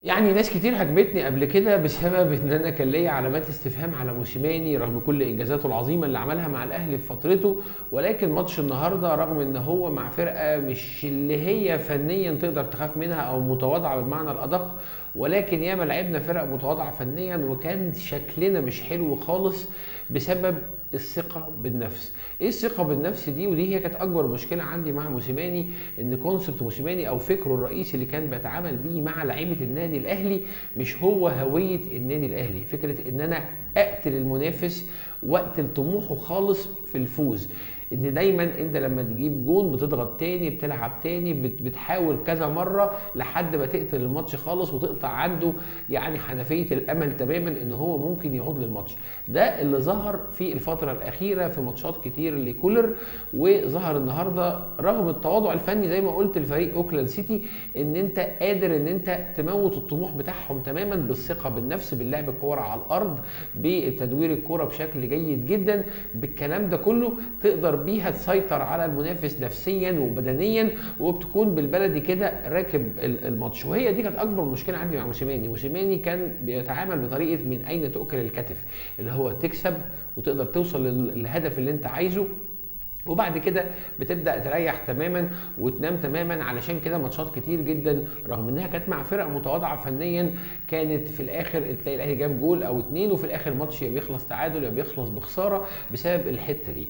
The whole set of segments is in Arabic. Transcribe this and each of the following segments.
يعني ناس كتير هاجمتني قبل كده بسبب ان انا كان ليا علامات استفهام على موسيماني رغم كل انجازاته العظيمه اللي عملها مع الاهلي في فترته. ولكن ماتش النهارده رغم ان هو مع فرقه مش اللي هي فنيا تقدر تخاف منها او متواضعه بالمعنى الادق، ولكن ياما لعبنا فرق متواضعه فنيا وكان شكلنا مش حلو خالص بسبب الثقه بالنفس. ايه الثقه بالنفس دي؟ ودي هي كانت اكبر مشكله عندي مع موسيماني، ان كونسبت موسيماني او فكره الرئيسي اللي كان بيتعامل بيه مع لعيبه النادي الاهلي مش هو هويه النادي الاهلي. فكره ان انا اقتل المنافس واقتل طموحه خالص في الفوز، ان دايما انت لما تجيب جون بتضغط تاني، بتلعب تاني، بتحاول كذا مره لحد ما تقتل الماتش خالص وتقطع عنده يعني حنفيه الامل تماما ان هو ممكن يعود للماتش. ده اللي ظهر في الفتره الاخيره في ماتشات كتير لكولر، وظهر النهارده رغم التواضع الفني زي ما قلت لفريق اوكلاند سيتي، ان انت قادر ان انت تموت الطموح بتاعهم تماما بالثقه بالنفس، باللعب الكوره على الارض، بتدوير الكوره بشكل جيد جدا. بالكلام ده كله تقدر بيها تسيطر على المنافس نفسيا وبدنيا، وبتكون بالبلدي كده راكب الماتش. وهي دي كانت اكبر مشكله عندي مع موسيماني. موسيماني كان بيتعامل بطريقه من اين تؤكل الكتف، اللي هو تكسب وتقدر توصل للهدف اللي انت عايزه، وبعد كده بتبدا تريح تماما وتنام تماما. علشان كده ماتشات كتير جدا رغم انها كانت مع فرق متواضعه فنيا كانت في الاخر تلاقي الاهلي جاب جول او اتنين، وفي الاخر الماتش يا بيخلص تعادل يا بيخلص بخساره بسبب الحته دي.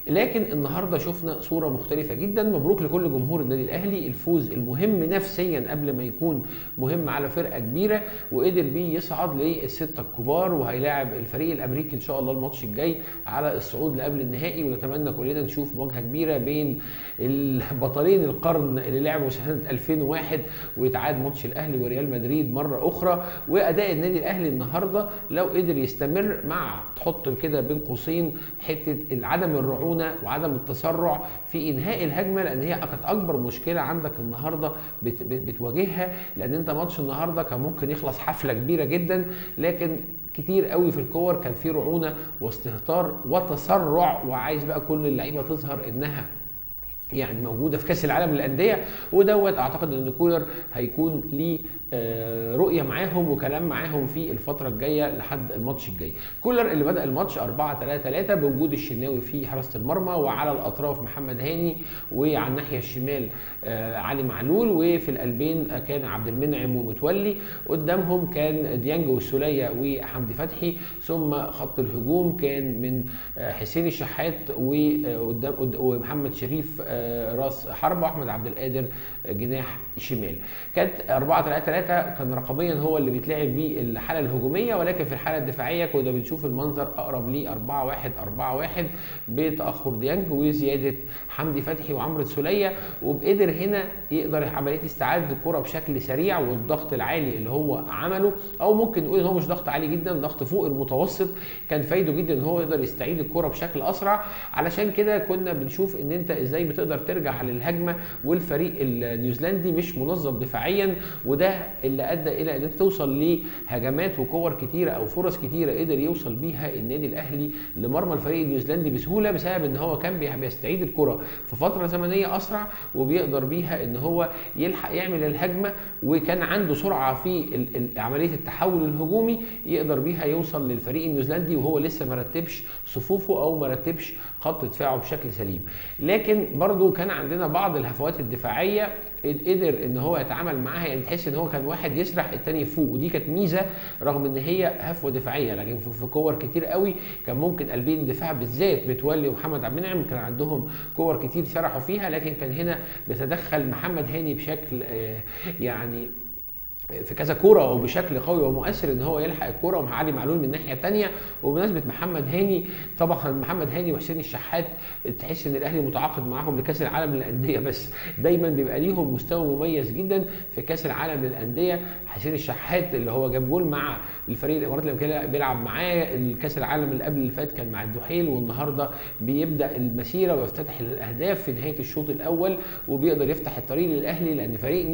لكن النهارده شفنا صوره مختلفه جدا. مبروك لكل جمهور النادي الاهلي، الفوز المهم نفسيا قبل ما يكون مهم على فرقه كبيره، وقدر بيه يصعد للسته الكبار، وهيلاعب الفريق الامريكي ان شاء الله الماتش الجاي على الصعود لقبل النهائي. ونتمنى كلنا نشوف مواجهه كبيره بين البطلين القرن اللي لعبوا سنه 2001، ويتعاد ماتش الاهلي وريال مدريد مره اخرى. واداء النادي الاهلي النهارده لو قدر يستمر مع تحط كده بين قوسين حته عدم الرعونه وعدم التسرع في انهاء الهجمه، لان هي كانت اكبر مشكله عندك النهارده بتواجهها. لان انت ماتش النهارده كان ممكن يخلص حفله كبيره جدا، لكن كتير قوي في الكور كان في رعونه واستهتار وتسرع، وعايز بقى كل اللعيبه تظهر انها يعني موجوده في كاس العالم للانديه. ودوت اعتقد ان كولر هيكون ليه رؤيه معاهم وكلام معاهم في الفتره الجايه لحد الماتش الجاي. كولر اللي بدا الماتش 4-3-3 بوجود الشناوي في حراسه المرمى، وعلى الاطراف محمد هاني، وعلى الناحيه الشمال علي معلول، وفي القلبين كان عبد المنعم ومتولي، قدامهم كان ديانج والسوليه وحمدي فتحي، ثم خط الهجوم كان من حسين الشحات ومحمد شريف راس حربة، واحمد عبد القادر جناح شمال. كانت 4-3-3 كان رقميا هو اللي بيتلعب بيه الحاله الهجوميه، ولكن في الحاله الدفاعيه كنا بنشوف المنظر اقرب ل 4-1-4-1 بتاخر ديانج وزياده حمدي فتحي وعمرو سوليه. وبقدر هنا يقدر عمليه استعاده الكره بشكل سريع، والضغط العالي اللي هو عمله، او ممكن نقول ان هو مش ضغط عالي جدا، ضغط فوق المتوسط، كان فايده جدا ان هو يقدر يستعيد الكره بشكل اسرع. علشان كده كنا بنشوف ان انت ازاي بتقدر ترجع للهجمه، والفريق النيوزيلندي مش منظم دفاعيا، وده اللي ادى الى ان انت توصل لهجمات وكور كتيره او فرص كتيره قدر يوصل بيها النادي الاهلي لمرمى الفريق النيوزيلندي بسهوله، بسبب ان هو كان بيستعيد الكره في فتره زمنيه اسرع، وبيقدر بيها ان هو يلحق يعمل الهجمه، وكان عنده سرعه في عمليه التحول الهجومي يقدر بيها يوصل للفريق النيوزيلندي وهو لسه ما رتبش صفوفه او ما رتبش خط دفاعه بشكل سليم. لكن برضو كان عندنا بعض الهفوات الدفاعيه قدر ان هو يتعامل معاها، يعني تحس ان هو كان واحد يسرح التاني يفوق، ودي كانت ميزه رغم ان هي هفوه دفاعيه. لكن في كور كتير قوي كان ممكن قلبين الدفاع بالذات متولي ومحمد عبد المنعم كان عندهم كور كتير سرحوا فيها، لكن كان هنا بيتدخل محمد هاني بشكل يعني في كذا كوره وبشكل قوي ومؤثر ان هو يلحق الكوره، ومع علي معلول من ناحيه ثانيه. وبمناسبه محمد هاني، طبعا محمد هاني وحسين الشحات تحس ان الاهلي متعاقد معاهم لكاس العالم للانديه، بس دايما بيبقى ليهم مستوى مميز جدا في كاس العالم للانديه. حسين الشحات اللي هو جاب جول مع الفريق الاماراتي اللي كان بيلعب معاه الكاس العالم اللي قبل اللي فات كان مع الدحيل، والنهارده بيبدا المسيره ويفتتح الاهداف في نهايه الشوط الاول، وبيقدر يفتح الطريق للاهلي، لان فريق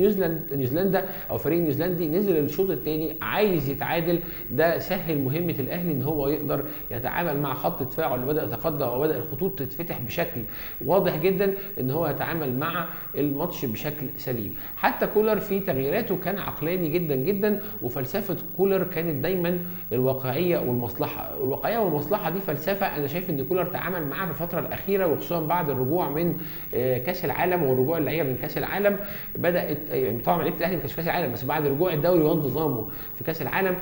نيوزيلندا او فريق نيوزيلندا النيوزيلندي نزل الشوط الثاني عايز يتعادل. ده سهل مهمه الاهلي ان هو يقدر يتعامل مع خط دفاعه اللي بدا يتقدم وبدا الخطوط تتفتح بشكل واضح جدا، ان هو يتعامل مع الماتش بشكل سليم. حتى كولر في تغييراته كان عقلاني جدا جدا، وفلسفه كولر كانت دايما الواقعيه والمصلحه. الواقعيه والمصلحه دي فلسفه انا شايف ان كولر تعامل معاها في الفتره الاخيره، وخصوصا بعد الرجوع من كاس العالم ورجوع اللعيبه من كاس العالم. بدات يعني طبعا لعيبه الاهلي ما كانش في كاس العالم، بس بعد رجوع الدوري وانتظامه في كاس العالم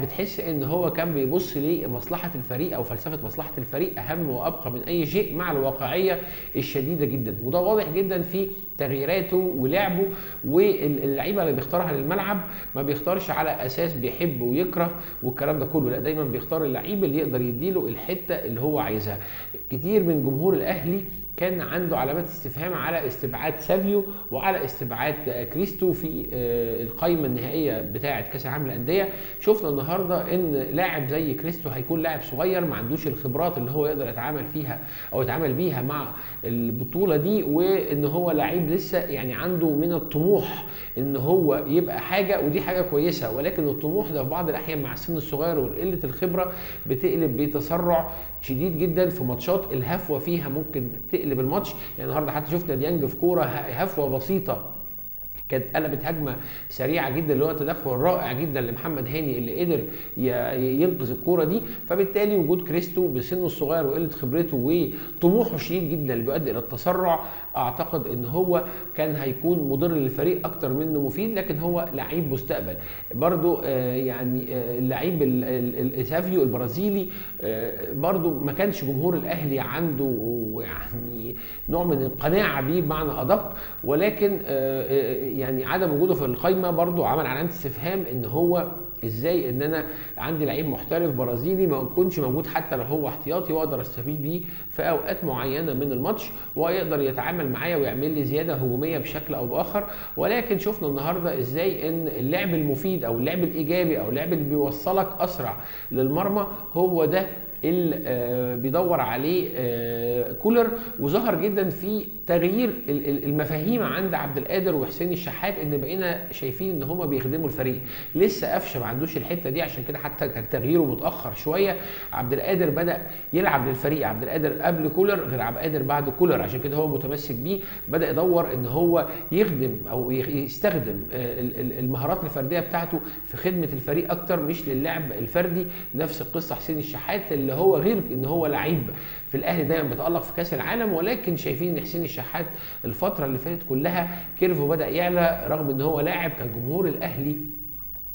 بتحس ان هو كان بيبص لمصلحه الفريق او فلسفه مصلحه الفريق اهم وابقى من اي شيء، مع الواقعيه الشديده جدا. وده واضح جدا في تغييراته ولعبه، واللعيبه اللي بيختارها للملعب ما بيختارش على اساس بيحب ويكره والكلام ده كله، لا دايما بيختار اللعيب اللي يقدر يديله الحته اللي هو عايزها. كتير من جمهور الاهلي كان عنده علامات استفهام على استبعاد سافيو وعلى استبعاد كريستو في القائمه النهائيه بتاعه كاس العالم للانديه. شفنا النهارده ان لاعب زي كريستو هيكون لاعب صغير ما عندوش الخبرات اللي هو يقدر يتعامل فيها او يتعامل بيها مع البطوله دي، وان هو لعيب لسه يعني عنده من الطموح ان هو يبقى حاجه، ودي حاجه كويسه، ولكن الطموح ده في بعض الاحيان مع السن الصغير وقله الخبره بتقلب بتسرع شديد جدا في ماتشات الهفوه فيها ممكن تقلب الماتش. يعني النهارده حتى شفنا ديانج في كوره هفوه بسيطه كانت قلبت هجمه سريعه جدا، اللي هو تدخل رائع جدا لمحمد هاني اللي قدر ينقذ الكوره دي. فبالتالي وجود كريستو بسنه الصغير وقله خبرته وطموحه الشديد جدا اللي بيؤدي الى التسرع، اعتقد ان هو كان هيكون مضر للفريق اكتر منه مفيد، لكن هو لعيب مستقبل. برضو يعني اللعيب سافيو البرازيلي برضو ما كانش جمهور الاهلي عنده يعني نوع من القناعه بيه بمعنى ادق، ولكن يعني عدم وجوده في القايمه برضو عمل علامه استفهام ان هو ازاي ان انا عندي لعيب محترف برازيلي ما يكونش موجود حتى لو هو احتياطي واقدر استفيد بيه في اوقات معينه من الماتش، ويقدر يتعامل معايا ويعمل لي زياده هجوميه بشكل او باخر. ولكن شفنا النهارده ازاي ان اللعب المفيد او اللعب الايجابي او اللعب اللي بيوصلك اسرع للمرمى هو ده اللي بيدور عليه كولر. وظهر جدا في تغيير المفاهيم عند عبد القادر وحسين الشحات، ان بقينا شايفين ان هما بيخدموا الفريق. لسه قفشه ما عندوش الحته دي، عشان كده حتى كان تغييره متاخر شويه. عبد القادر بدا يلعب للفريق، عبد القادر قبل كولر غير عبد القادر بعد كولر، عشان كده هو متمسك بيه. بدا يدور ان هو يخدم او يستخدم المهارات الفرديه بتاعته في خدمه الفريق اكتر مش للعب الفردي. نفس القصه حسين الشحات اللي هو غير ان هو لعيب في الاهلي دايما بيتالق في كاس العالم، ولكن شايفين ان حسين الشحات الفتره اللي فاتت كلها كيرفو بدا يعلى، رغم ان هو لاعب كان جمهور الاهلي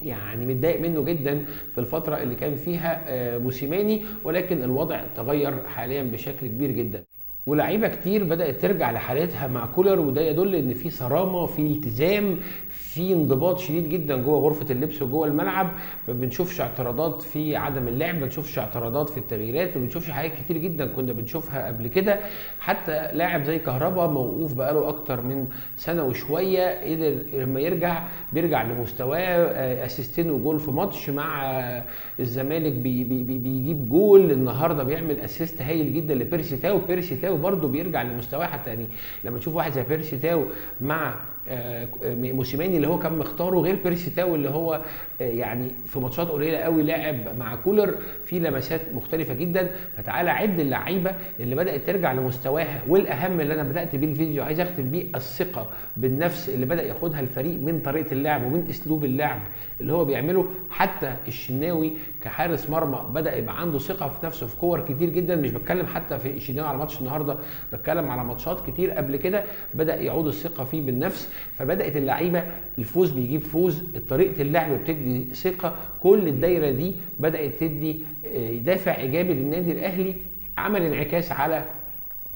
يعني متضايق منه جدا في الفتره اللي كان فيها موسيماني، ولكن الوضع تغير حاليا بشكل كبير جدا. ولاعيبه كتير بدات ترجع لحالتها مع كولر، وده يدل ان في صرامه، في التزام، في انضباط شديد جدا جوه غرفه اللبس وجوه الملعب. ما بنشوفش اعتراضات في عدم اللعب، ما بنشوفش اعتراضات في التغييرات، ما بنشوفش حاجات كتير جدا كنا بنشوفها قبل كده. حتى لاعب زي كهربا موقوف بقاله اكتر من سنه وشويه، قدر لما بيرجع لمستواه. اسيستين وجول في ماتش مع الزمالك، بيجيب جول. النهارده بيعمل اسيست هايل جدا لبيرسي تاو. بيرسي تاو برده بيرجع لمستواه، حتى يعني لما تشوف واحد زي بيرسي تاو مع موسيماني اللي هو كان مختاره غير بيرسي تاو اللي هو يعني في ماتشات قليله قوي لاعب مع كولر في لمسات مختلفه جدا. فتعالى عد اللعيبه اللي بدات ترجع لمستواها، والاهم اللي انا بدات بيه الفيديو عايز اختم بيه الثقه بالنفس اللي بدا ياخدها الفريق من طريقه اللعب ومن اسلوب اللعب اللي هو بيعمله. حتى الشناوي كحارس مرمى بدا يبقى عنده ثقه في نفسه في كور كتير جدا، مش بتكلم حتى في الشناوي على ماتش النهارده، بتكلم على ماتشات كتير قبل كده بدا يعود الثقه فيه بالنفس. فبدات اللعيبه الفوز بيجيب فوز، طريقه اللعب بتدي ثقه، كل الدايره دي بدات تدي دافع ايجابي للنادي الاهلي، عمل انعكاس على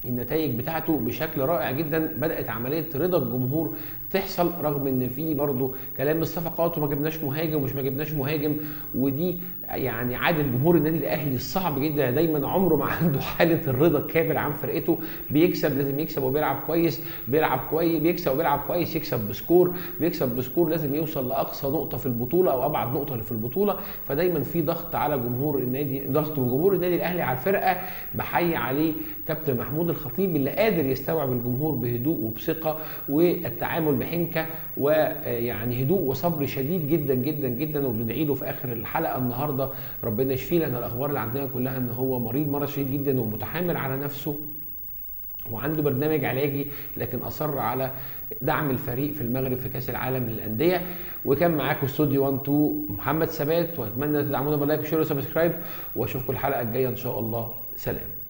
النتائج بتاعته بشكل رائع جدا. بدات عمليه رضا الجمهور تحصل، رغم ان في برضه كلام الصفقات وما جبناش مهاجم ومش ما جبناش مهاجم، ودي يعني عاده جمهور النادي الاهلي الصعب جدا، دايما عمره ما عنده حاله الرضا الكامل عن فرقته. بيكسب لازم يكسب وبيلعب كويس، بيكسب وبيلعب كويس، يكسب بسكور، بيكسب بسكور لازم يوصل لاقصى نقطه في البطوله او ابعد نقطه في البطوله. فدايما في ضغط على جمهور النادي، ضغط من جمهور النادي الاهلي على الفرقه. بحيي عليه كابتن محمود الخطيب اللي قادر يستوعب الجمهور بهدوء وبثقه والتعامل بحنكه ويعني هدوء وصبر شديد جدا جدا جدا. وبندعي له في اخر الحلقه النهارده ربنا يشفيه، لان الاخبار اللي عندنا كلها ان هو مرض شديد جدا ومتحامل على نفسه وعنده برنامج علاجي، لكن اصر على دعم الفريق في المغرب في كاس العالم للانديه. وكان معاكم استوديو 1 2 محمد ثبات، واتمنى تدعمونا باللايك وشير وسبسكرايب، واشوفكم الحلقه الجايه ان شاء الله. سلام.